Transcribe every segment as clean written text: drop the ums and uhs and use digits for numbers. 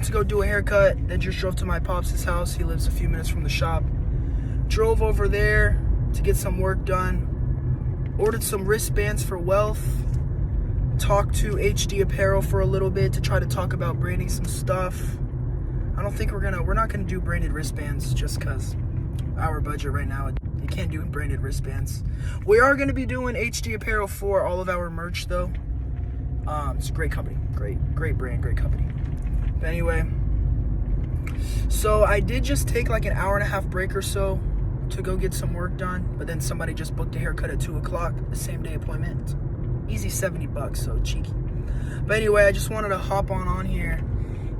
to go do a haircut, then just drove to my pops' house. He lives a few minutes from the shop. Drove over there to get some work done. Ordered some wristbands for Whealth. Talked to HD Apparel for a little bit to try to talk about branding some stuff. I don't think we're not gonna do branded wristbands just because our budget right now, you can't do branded wristbands. We are gonna be doing HD Apparel for all of our merch though. It's a great company, great brand, great company. But anyway, so I did just take like an hour and a half break or so to go get some work done, but then somebody just booked a haircut at 2 o'clock, the same day appointment. Easy $70, so cheeky. But anyway, I just wanted to hop on here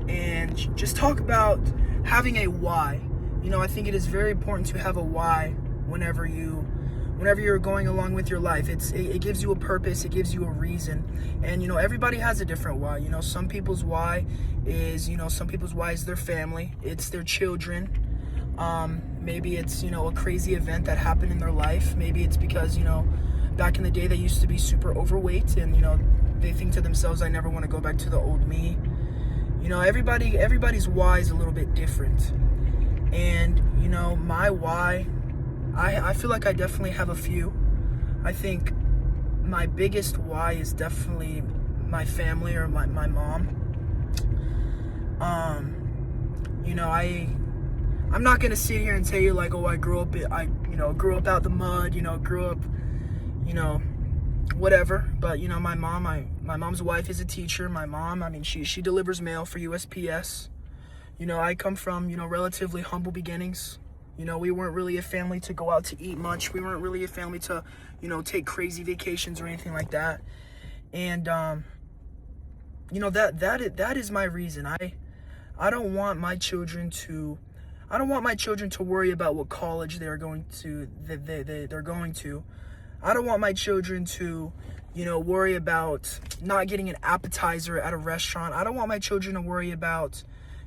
and just talk about having a why. You know, I think it is very important to have a why whenever you're going along with your life. It gives you a purpose, it gives you a reason. And you know, everybody has a different why. You know, some people's why is their family, it's their children. Maybe it's, you know, a crazy event that happened in their life. Maybe it's because, you know, back in the day they used to be super overweight and, you know, they think to themselves, I never want to go back to the old me. You know, everybody's why is a little bit different. And, you know, my why, I feel like I definitely have a few. I think my biggest why is definitely my family or my mom. You know, I'm not gonna sit here and tell you like, oh, I grew up out the mud, you know, grew up, you know, whatever. But you know, my mom's wife is a teacher. My mom, I mean, she delivers mail for USPS. You know, I come from, you know, relatively humble beginnings. You know, we weren't really a family to go out to eat much. We weren't really a family to, you know, take crazy vacations or anything like that. And you know, that is my reason. I don't want my children to worry about what college they're going to. I don't want my children to, you know, worry about not getting an appetizer at a restaurant. I don't want my children to worry about,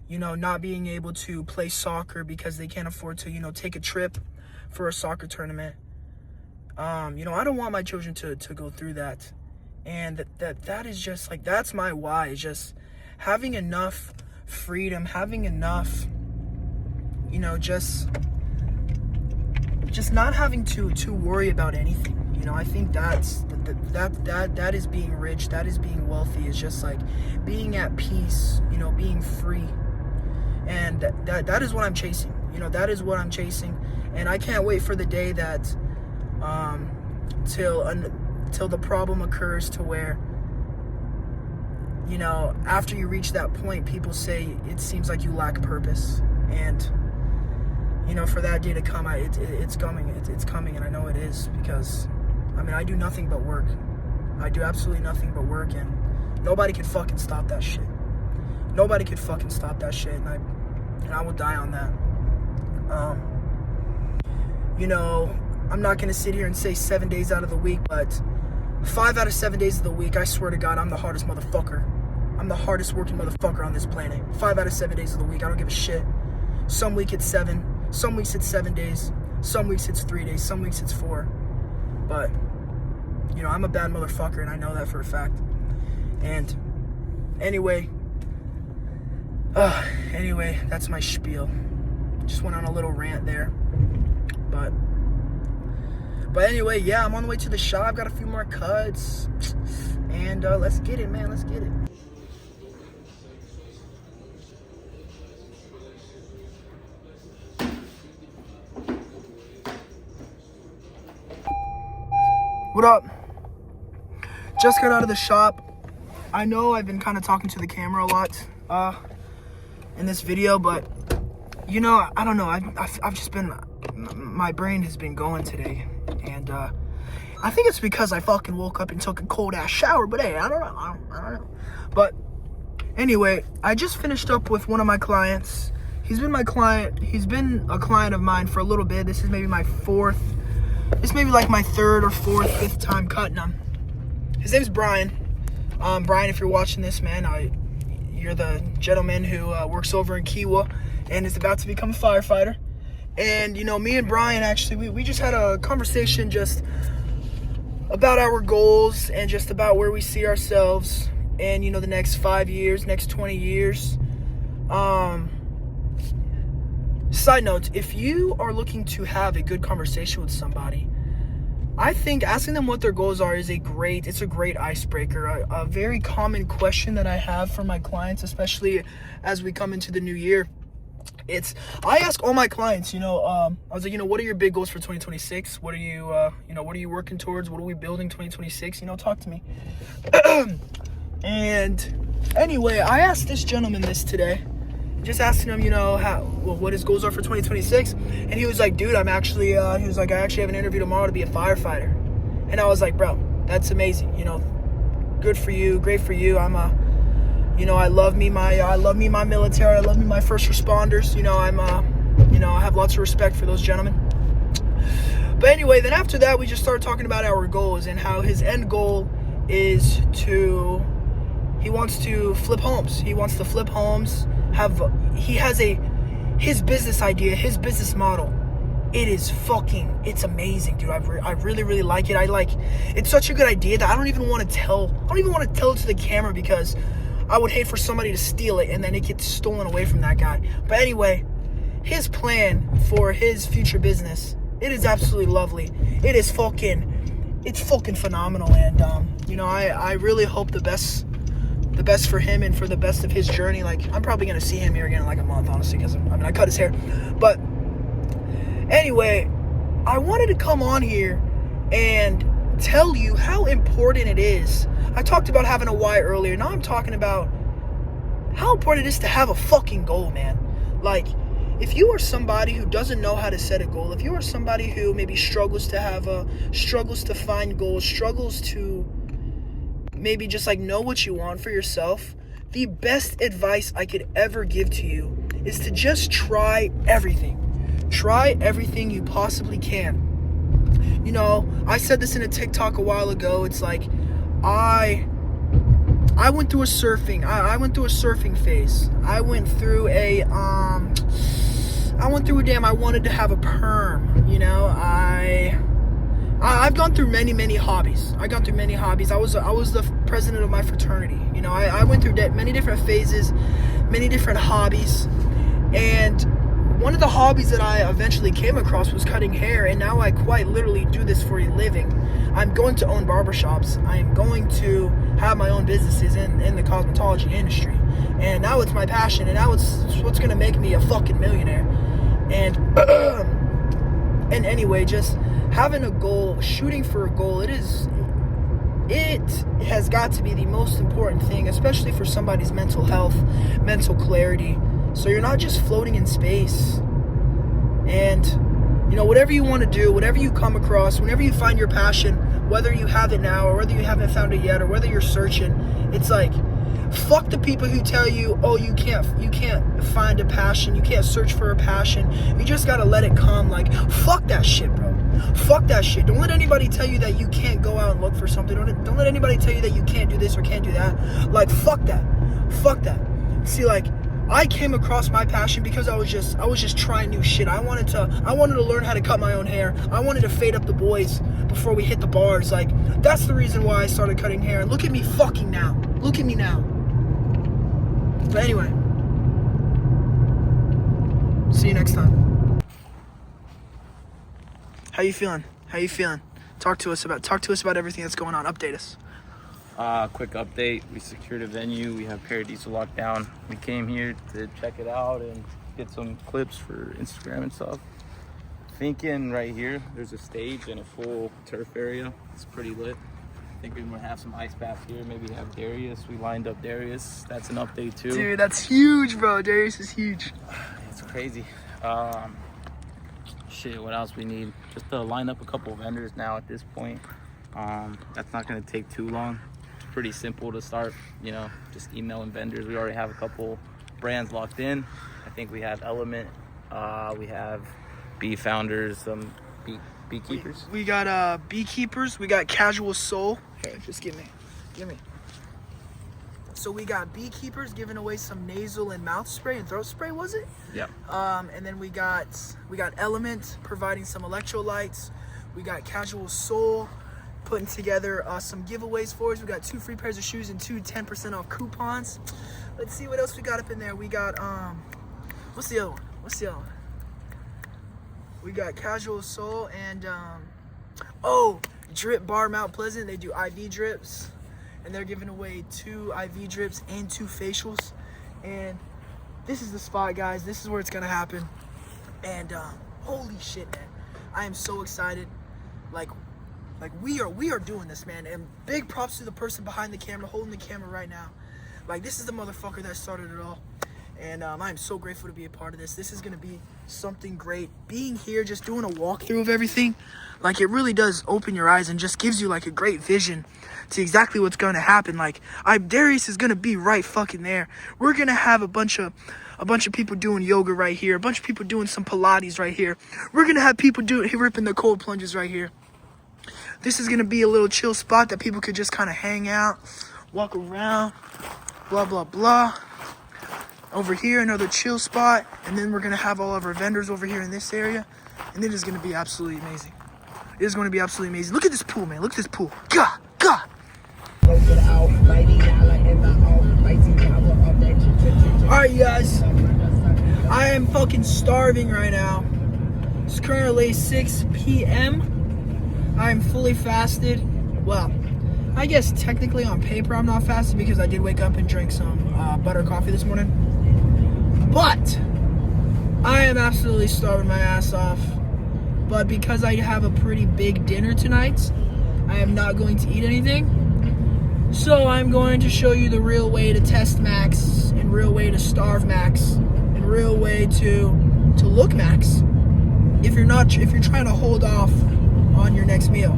you know, not being able to play soccer because they can't afford to, you know, take a trip for a soccer tournament. You know, I don't want my children to go through that. And that is just like, that's my why, is just having enough freedom, having enough, you know, just not having to worry about anything. You know, I think that is being rich, that is being wealthy, is just like being at peace, you know, being free. And that is what I'm chasing. You know, that is what I'm chasing. And I can't wait for the day that till the problem occurs to where, you know, after you reach that point, people say it seems like you lack purpose. And you know, for that day to come, it's coming. It's coming, and I know it is, because I mean, I do nothing but work. I do absolutely nothing but work, and nobody can fucking stop that shit. Nobody could fucking stop that shit, and I will die on that. You know, I'm not gonna sit here and say 7 days out of the week, but 5 out of 7 days of the week, I swear to God, I'm the hardest motherfucker. I'm the hardest working motherfucker on this planet. 5 out of 7 days of the week, I don't give a shit. Some week it's 7, some weeks it's 7 days, some weeks it's 3 days, some weeks it's 4. But, you know, I'm a bad motherfucker, and I know that for a fact. And anyway, that's my spiel. Just went on a little rant there. But anyway, yeah, I'm on the way to the shop. Got a few more cuts. And let's get it, man. Let's get it. What up? Just got out of the shop. I know I've been kind of talking to the camera a lot in this video, but you know, I don't know. I've just been, my brain has been going today, and I think it's because I fucking woke up and took a cold ass shower. But hey, I don't know. But anyway, I just finished up with one of my clients. He's been my client. He's been a client of mine for a little bit. This is maybe my fourth. This may be like my third or fourth, fifth time cutting him. His name's Brian. Brian, if you're watching this, man, you're the gentleman who works over in Kiwa and is about to become a firefighter. And, you know, me and Brian, actually, we just had a conversation just about our goals and just about where we see ourselves in, you know, the next 5 years, next 20 years. Side note, if you are looking to have a good conversation with somebody, I think asking them what their goals are is a great icebreaker. A very common question that I have for my clients, especially as we come into the new year, I ask all my clients, I was like, what are your big goals for 2026? What are you, what are you working towards? What are we building 2026? Talk to me. And anyway, I asked this gentleman this today, just asking him, what his goals are for 2026. And he was like, dude, I actually have an interview tomorrow to be a firefighter. And I was like, bro, that's amazing. Good for you. Great for you. I love me my military. I love me my first responders. I have lots of respect for those gentlemen. But anyway, then after that, we just started talking about our goals and how his end goal is he wants to flip homes. He wants to flip homes. His business idea, his business model. It's amazing, dude. I really, really like it. It's such a good idea that I don't even want to tell it to the camera, because I would hate for somebody to steal it and then it gets stolen away from that guy. But anyway, his plan for his future business, it is absolutely lovely. It's fucking phenomenal. And, I really hope the best for him and for the best of his journey. Like, I'm probably going to see him here again in like a month, honestly, because I cut his hair. But anyway, I wanted to come on here and tell you how important it is. I talked about having a why earlier. Now I'm talking about how important it is to have a fucking goal, man. Like, if you are somebody who doesn't know how to set a goal, if you are somebody who maybe struggles to find goals, struggles to maybe just know what you want for yourself, the best advice I could ever give to you is to just try everything. Try everything you possibly can. I said this in a TikTok a while ago. It's like, I went through a surfing. I went through a surfing phase. I wanted to have a perm. I've gone through many hobbies. I was the president of my fraternity. I went through many different phases, many different hobbies, and one of the hobbies that I eventually came across was cutting hair, and now I quite literally do this for a living. I'm going to own barbershops. I'm going to have my own businesses in the cosmetology industry. And now it's my passion, and now it's what's going to make me a fucking millionaire. And anyway, just having a goal, shooting for a goal, it has got to be the most important thing, especially for somebody's mental health, mental clarity. So you're not just floating in space. And, whatever you want to do, whatever you come across, whenever you find your passion, whether you have it now or whether you haven't found it yet or whether you're searching, it's like, fuck the people who tell you, oh, you can't find a passion, you can't search for a passion, you just gotta let it come. Like, fuck that shit, bro. Fuck that shit. Don't let anybody tell you that you can't go out and look for something. Don't let anybody tell you that you can't do this or can't do that. Like, fuck that. See, like, I came across my passion because I was just trying new shit. I wanted to learn how to cut my own hair. I wanted to fade up the boys before we hit the bars. Like, that's the reason why I started cutting hair. And look at me fucking now. Look at me now. But anyway, see you next time. How you feeling? Talk to us about everything that's going on. Update us. Quick update. We secured a venue. We have Paradiso locked down. We came here to check it out and get some clips for Instagram and stuff. Thinking right here, there's a stage and a full turf area. It's pretty lit. I think we're gonna have some ice baths here. Maybe have Darius. We lined up Darius. That's an update too. Dude, that's huge, bro. Darius is huge. It's crazy. What else we need? Just to line up a couple of vendors now at this point. That's not gonna take too long. It's pretty simple to start, just emailing vendors. We already have a couple brands locked in. I think we have Element. We have Bee Founders, some beekeepers. We got beekeepers. We got Casual Soul. Here, just give me. So we got beekeepers giving away some nasal and mouth spray and throat spray, was it? Yeah. And then we got Element providing some electrolytes. We got Casual Soul putting together some giveaways for us. We got 2 free pairs of shoes and 2 10% off coupons. Let's see what else we got up in there. We got what's the other one? We got Casual Soul and Drip Bar Mount Pleasant. They do IV drips, and they're giving away 2 IV drips and 2 facials. And this is the spot, guys. This is where it's gonna happen. And holy shit, man, I am so excited. Like we are doing this, man. And big props to the person behind the camera, holding the camera right now. Like, this is the motherfucker that started it all. And I'm so grateful to be a part of this. This is going to be something great. Being here, just doing a walkthrough of everything, like, it really does open your eyes and just gives you, like, a great vision to exactly what's going to happen. Like, Darius is going to be right fucking there. We're going to have a bunch of people doing yoga right here. A bunch of people doing some Pilates right here. We're going to have people ripping the cold plunges right here. This is going to be a little chill spot that people could just kind of hang out, walk around, blah, blah, blah. Over here, another chill spot. And then we're going to have all of our vendors over here in this area. And it is going to be absolutely amazing. It is going to be absolutely amazing. Look at this pool, man. Look at this pool. God. Alright, you guys. I am fucking starving right now. It's currently 6 p.m. I am fully fasted. Well, I guess technically on paper I'm not fasted because I did wake up and drink some butter coffee this morning. But I am absolutely starving my ass off. But because I have a pretty big dinner tonight, I am not going to eat anything. So I'm going to show you the real way to test max, and real way to starve max, and real way to look max. If you're trying to hold off on your next meal.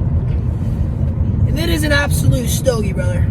And it is an absolute stogie, brother.